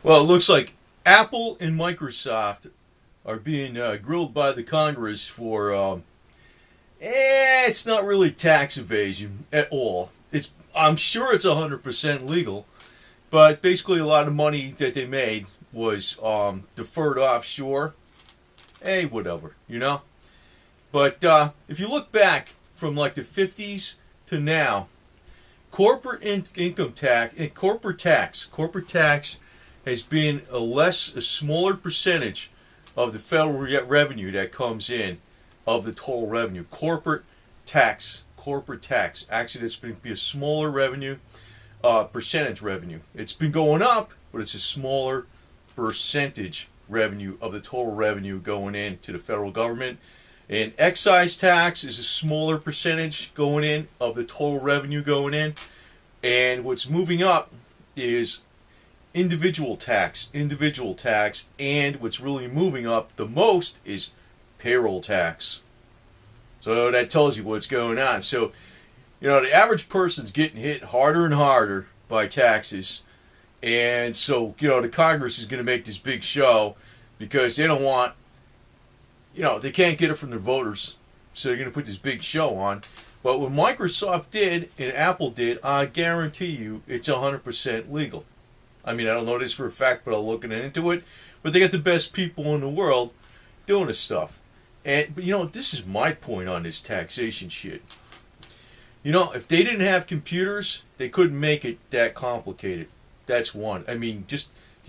Well, it looks like Apple and Microsoft are being grilled by the Congress for. It's not really tax evasion at all. I'm sure it's 100% legal, but basically a lot of money that they made was deferred offshore. Hey, whatever, you know. But if you look back from like the 50s to now, income tax and corporate tax has been a smaller percentage of the federal revenue that comes in of the total revenue. Corporate tax. Actually, it's been be a smaller revenue, percentage revenue. It's been going up, but it's a smaller percentage revenue of the total revenue going into the federal government. And excise tax is a smaller percentage going in of the total revenue going in. And what's moving up is individual tax, and what's really moving up the most is payroll tax. So that tells you what's going on. So, the average person's getting hit harder and harder by taxes. And so, the Congress is going to make this big show because they don't want, they can't get it from their voters. So they're going to put this big show on. But what Microsoft did and Apple did, I guarantee you it's 100% legal. I mean, I don't know this for a fact, but I'm looking into it. But they got the best people in the world doing this stuff. But this is my point on this taxation shit. If they didn't have computers, they couldn't make it that complicated. That's one. I mean, you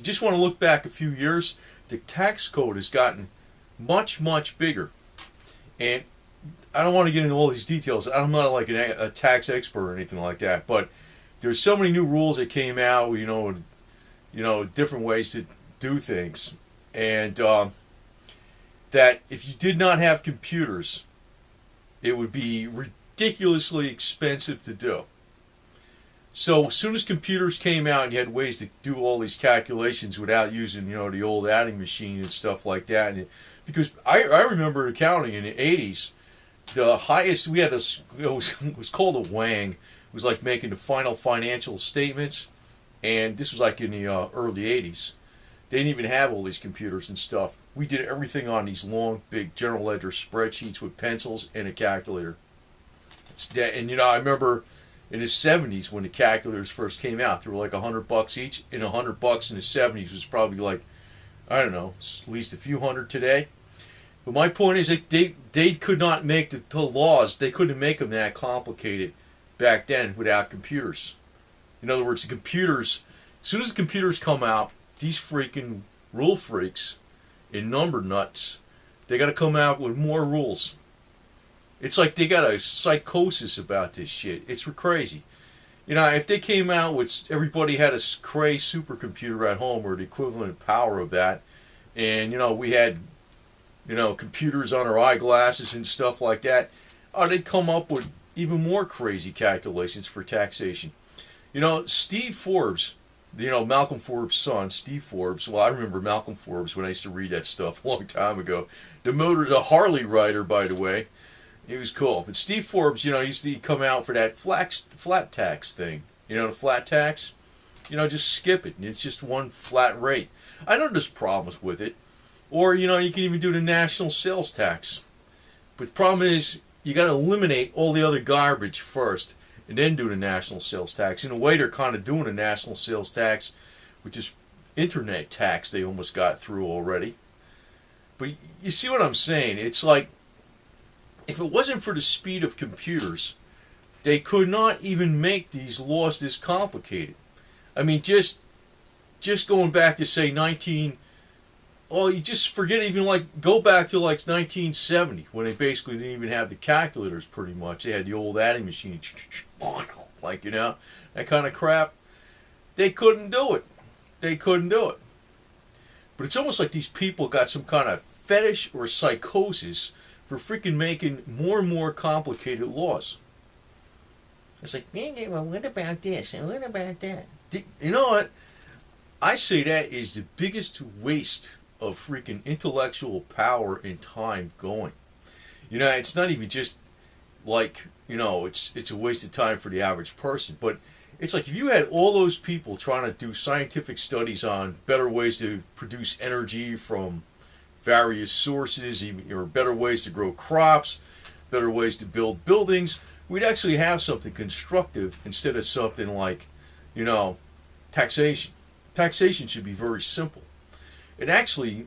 just want to look back a few years, the tax code has gotten much, much bigger. And I don't want to get into all these details. I'm not like a tax expert or anything like that, but there's so many new rules that came out, different ways to do things. And that if you did not have computers, it would be ridiculously expensive to do. So as soon as computers came out and you had ways to do all these calculations without using, the old adding machine and stuff like that, because I remember accounting in the 80s, the highest we had it was called a Wang. It was like making the final financial statements, and this was like in the early 80s. They didn't even have all these computers and stuff. We did everything on these long, big general ledger spreadsheets with pencils and a calculator. And I remember in the 70s when the calculators first came out, they were like $100 each, and $100 in the 70s was probably like, I don't know, at least a few hundred today. But my point is that they could not make the laws, they couldn't make them that complicated back then without computers. In other words, as soon as the computers come out, these freaking rule freaks and number nuts, they got to come out with more rules. It's like they got a psychosis about this shit. It's crazy. If they came out with everybody had a Cray supercomputer at home or the equivalent power of that, and we had computers on our eyeglasses and stuff like that, they'd come up with even more crazy calculations for taxation. Steve Forbes, Malcolm Forbes' son, Steve Forbes. Well, I remember Malcolm Forbes when I used to read that stuff a long time ago. The Harley rider, by the way. He was cool. But Steve Forbes, used to come out for that flat tax thing. The flat tax, just skip it. It's just one flat rate. I know there's problems with it. Or, you can even do the national sales tax. But the problem is, you got to eliminate all the other garbage first and then do the national sales tax. In a way, they're kind of doing a national sales tax, which is internet tax they almost got through already. But you see what I'm saying? It's like, if it wasn't for the speed of computers, they could not even make these laws this complicated. I mean, just going back to, say, you just forget go back to like 1970 when they basically didn't even have the calculators pretty much. They had the old adding machine, that kind of crap. They couldn't do it. But it's almost like these people got some kind of fetish or psychosis for freaking making more and more complicated laws. It's like, well, what about this and what about that? You know what? I say that is the biggest waste of freaking intellectual power and time going. It's not even just like, it's a waste of time for the average person, but It's like if you had all those people trying to do scientific studies on better ways to produce energy from various sources, or better ways to grow crops, better ways to build buildings, we'd actually have something constructive instead of something like, taxation. Taxation should be very simple. And actually,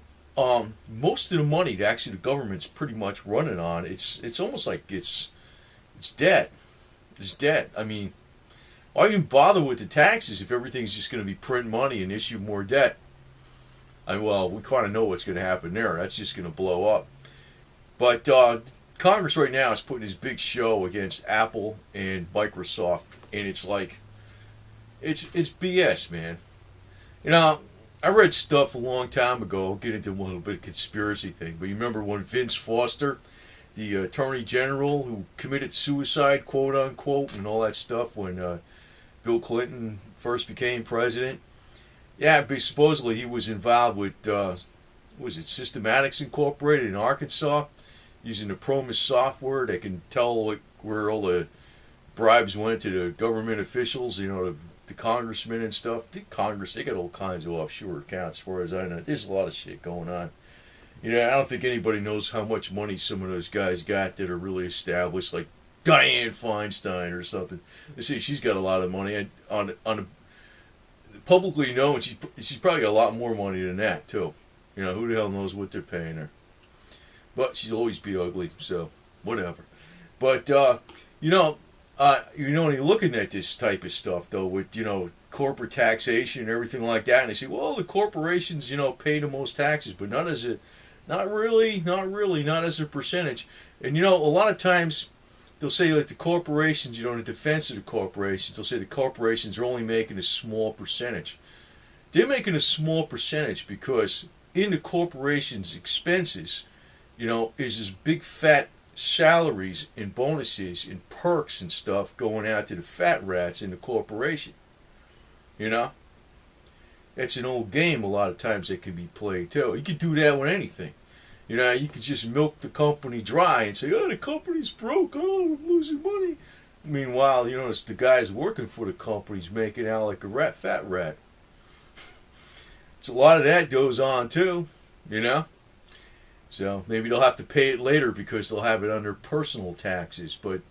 most of the money that actually the government's pretty much running on, it's almost like it's debt. It's debt. I mean, why even bother with the taxes if everything's just going to be print money and issue more debt? Well, we kind of know what's going to happen there. That's just going to blow up. But Congress right now is putting this big show against Apple and Microsoft, and it's like, it's BS, man. I read stuff a long time ago. I'll get into a little bit of conspiracy thing, but you remember when Vince Foster, the Attorney General, who committed suicide, quote unquote, and all that stuff when Bill Clinton first became president? Yeah, but supposedly he was involved with, was it Systematics Incorporated in Arkansas, using the Promise software that can tell where all the bribes went to the government officials, the congressmen and stuff. The Congress, they got all kinds of offshore accounts, as far as I know. There's a lot of shit going on. I don't think anybody knows how much money some of those guys got that are really established, like Dianne Feinstein or something. They say she's got a lot of money on a publicly known. She's probably got a lot more money than that too. Who the hell knows what they're paying her? But she'll always be ugly, so whatever. But when you're looking at this type of stuff though, with corporate taxation and everything like that, and they say, well, the corporations pay the most taxes, but not really, not as a percentage. And a lot of times they'll say like the corporations, in defense of the corporations, they'll say the corporations are only making a small percentage. They're making a small percentage because in the corporation's expenses, is this big fat salaries and bonuses and perks and stuff going out to the fat rats in the corporation. It's an old game a lot of times that can be played too. You could do that with anything. You could just milk the company dry and say, oh, the company's broke, oh, I'm losing money. Meanwhile, it's the guys working for the company's making out like a fat rat. It's a lot of that goes on too, So maybe they'll have to pay it later because they'll have it under personal taxes. But,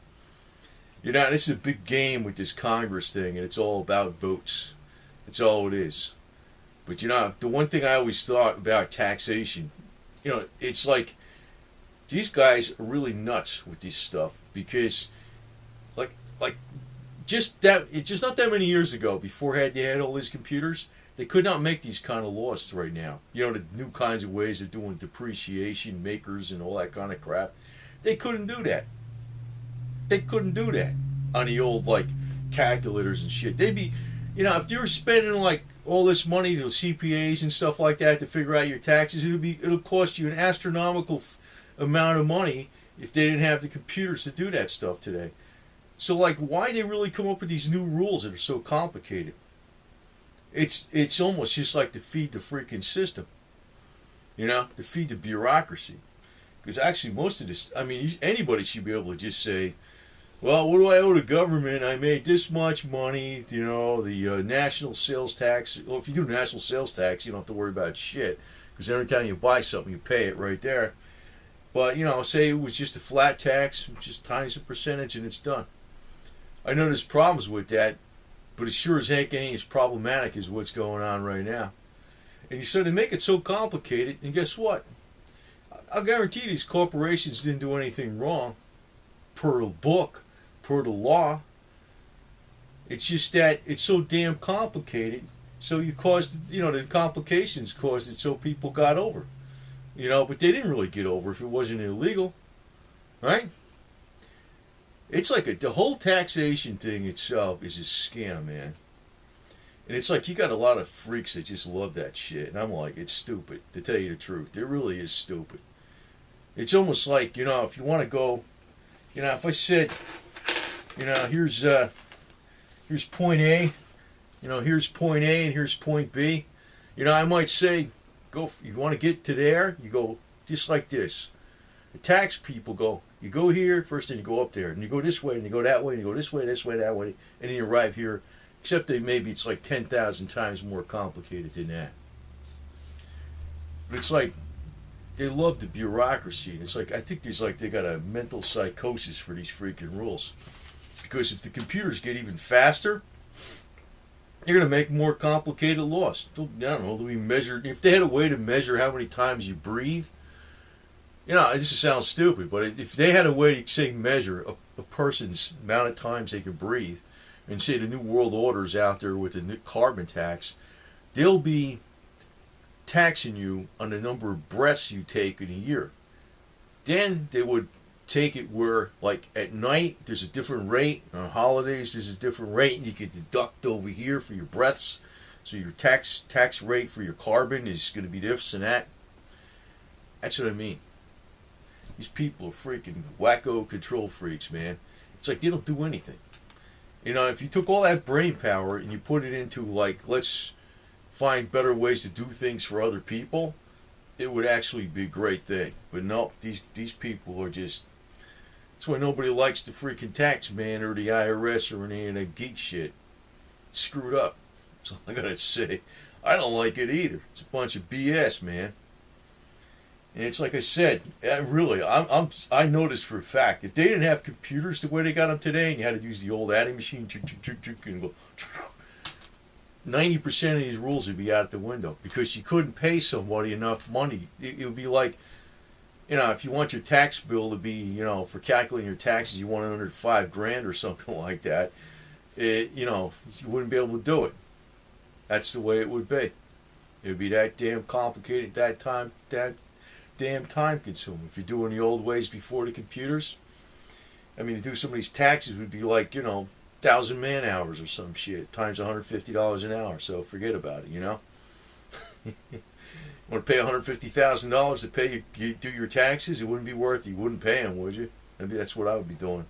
this is a big game with this Congress thing, and it's all about votes. It's all it is. But, the one thing I always thought about taxation, it's like these guys are really nuts with this stuff because, just not that many years ago, before they had all these computers, they could not make these kind of laws right now. The new kinds of ways of doing depreciation, makers, and all that kind of crap. They couldn't do that. They couldn't do that on the old, calculators and shit. They'd be, if they were spending, all this money to CPAs and stuff like that to figure out your taxes, it'll cost you an astronomical amount of money if they didn't have the computers to do that stuff today. So, why they really come up with these new rules that are so complicated? It's almost just like to feed the freaking system, to feed the bureaucracy. Because actually most of this, anybody should be able to just say, well, what do I owe the government? I made this much money, the national sales tax. Well, if you do national sales tax, you don't have to worry about shit. Because every time you buy something, you pay it right there. But, say it was just a flat tax, just tiny percentage, and it's done. I know there's problems with that. But it sure as heck ain't as problematic as what's going on right now. And you said they make it so complicated, and guess what? I'll guarantee these corporations didn't do anything wrong per the book, per the law. It's just that it's so damn complicated, so you caused, the complications caused it so people got over. But they didn't really get over if it wasn't illegal, right? It's like the whole taxation thing itself is a scam, man. And it's like you got a lot of freaks that just love that shit. And I'm like, it's stupid, to tell you the truth. It really is stupid. It's almost like, if you want to go, if I said, here's point A, here's point A and here's point B. I might say, you want to get to there, you go just like this. The tax people go, you go here first and you go up there, and you go this way and you go that way and you go this way, that way, and then you arrive here Except that maybe it's like 10,000 times more complicated than that. But it's like they love the bureaucracy. It's like I think there's like they got a mental psychosis for these freaking rules. Because if the computers get even faster, you're going to make more complicated laws. I don't know. Do we measure? If they had a way to measure how many times you breathe, you know, this sounds stupid, but if they had a way to say measure a person's amount of times they can breathe, and say the New World Order's out there with the new carbon tax, they'll be taxing you on the number of breaths you take in a year. Then they would take it where, like, at night there's a different rate, on holidays there's a different rate, and you can deduct over here for your breaths. So your tax rate for your carbon is going to be this and that. That's what I mean. These people are freaking wacko control freaks, man. It's like they don't do anything. You know, if you took all that brain power and you put it into, like, let's find better ways to do things for other people, it would actually be a great thing. But no, these people are just... That's why nobody likes the freaking tax man or the IRS or any of that geek shit. It's screwed up. That's all I gotta say. I don't like it either. It's a bunch of BS, man. And it's like I said, I noticed for a fact, if they didn't have computers the way they got them today, and you had to use the old adding machine, and go, 90% of these rules would be out the window because you couldn't pay somebody enough money. It would be like, you know, if you want your tax bill to be, you know, for calculating your taxes, you want it under $5,000 or something like that. You know, you wouldn't be able to do it. That's the way it would be. It would be that damn complicated, that damn time consuming. If you're doing the old ways before the computers, I mean, to do some of these taxes would be like, you know, 1,000 man hours or some shit times $150 an hour. So forget about it, you know. You want to pay $150,000 to pay you do your taxes? It wouldn't be worth it. You wouldn't pay them, would you? Maybe that's what I would be doing.